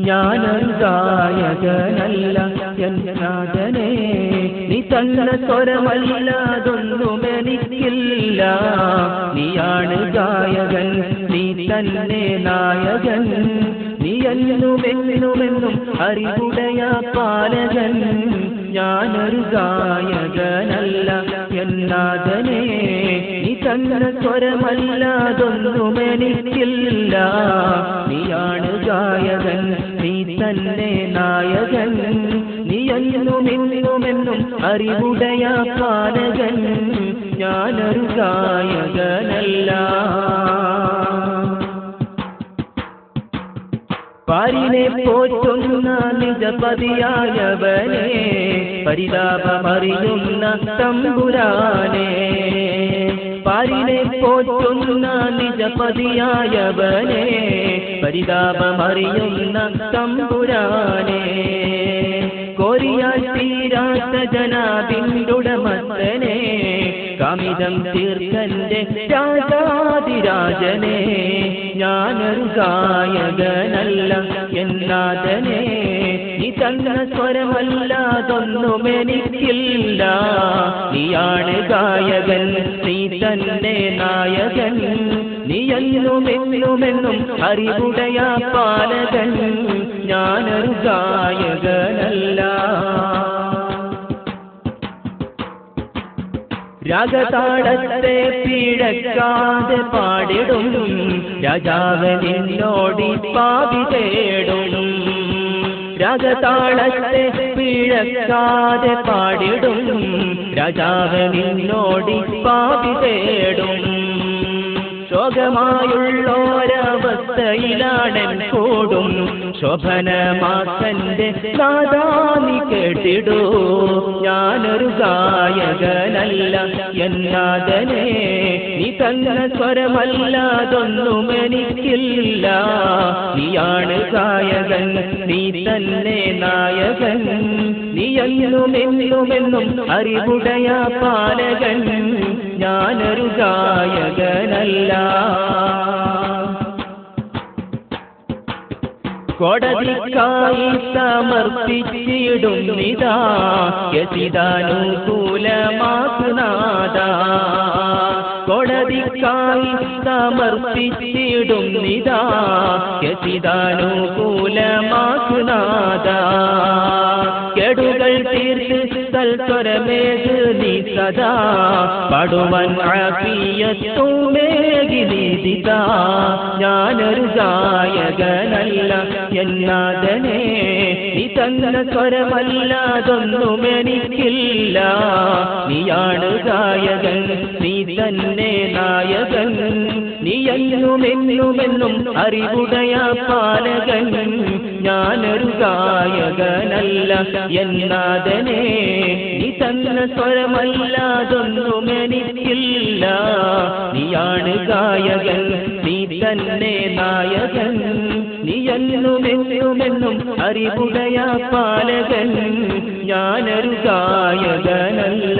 ഞാനൊരു ഗായകനല്ല എന്നാഥനേ, നീ തന്ന സ്വരമല്ലാതൊന്നും എനിക്കില്ല. നീയാണ് ഗായകൻ, നീ തന്നെ നായകൻ, നീ എന്നുമെന്നുമെന്നും അറിവുടയ പാലകൻ. ഞാനൊരു ഗായകനല്ല എന്നാഥനേ, നീ തന്ന സ്വരമല്ലാതൊന്നും എനിക്കില്ല. നീയാണ് ഗായകൻ, നീ തന്നെ നായകൻ, നീ എന്നുമെന്നുമെന്നും അറിവുടയ പാലകൻ. ഞാനൊരു ഗായകനല്ല. പാരിനെ പോറ്റുന്ന നിജപതിയായവനെ, പരിതാപമറിയുന്ന തമ്പുരാനെ. പാരിനെ പോറ്റുന്ന നിജപതിയായവനെ, പരിതാപമറിയുന്ന തമ്പുരാനെ. കോരിയാൽ തീരാത്ത ജനാബിന്ദുടമത്തനെ, കാമിതം തീർക്കന്റെ രാജാതിരാജനെ. ഞാനൊരു ഗായകനല്ല എന്നാഥനേ, നീ തന്ന സ്വരമല്ലാതൊന്നും എനിക്കില്ല. നീയാണ് ഗായകൻ, നീ തന്നെ നായകൻ, നീ എന്നുമെന്നുമെന്നും അറിവുടയ പാലകൻ. ഞാനൊരു ഗായകനല്ല. രാഗതാളത്തെ പിഴക്കാതെ പാടിടും രാജാവ് നിന്നോടി പാപി തേടും. രാഗതാളത്തെ പിഴക്കാതെ പാടിടും രാജാവ് നിന്നോടി പാപി തേടും. ശോകമായുള്ളൊരവസ്ഥയിലാണെൻ കൂടും, ശോഭനമാക്കന്റെ നാദാനി കേട്ടിടൂ. ഞാനൊരു ഗായകനല്ല എന്നാഥനേ, നീ തന്ന സ്വരമല്ലാതൊന്നും എനിക്കില്ല. നീയാണ് ഗായകൻ, നീ തന്നെ നായകൻ, നീ എന്നുമെന്നുമെന്നും അറിവുടയ പാലകൻ. ഞാനൊരു ഗായകനല്ല. കോടതിക്കായി സമർപ്പിച്ചിടും നിതാ യസിദാനുകൂലമാക്കുനാഥ. കോടതിക്കായി സമർപ്പിച്ചിടും നിതാ യസിദാനുകൂലമാക്കുനാഥ. കേടുകൾ തീർത്ത് സൽസ്വരമേക് നീ സദാ, പാടുവൻ ആഫിയത്തുമേകി നീതിതാ. ഞാനൊരു ഗായകനല്ല എന്നാഥനേ, നീ തന്ന സ്വരമല്ലാതൊന്നും എനിക്കില്ല. നീയാണ് ഗായകൻ, നീ തന്നെ നായകൻ, നീ എന്നുമെന്നുമെന്നും അറിവുടയ പാലകൻ. ഞാനൊരു ഗായകനല്ല എന്നാഥനേ, നീ തന്ന സ്വരമല്ലാതൊന്നും എനിക്കില്ല. നീയാണ് ഗായകൻ, നീ തന്നെ നായകൻ, നീ എന്നുമെന്നുമെന്നും അറിവുടയ പാലകൻ. ഞാനൊരു ഗായകനല്ല.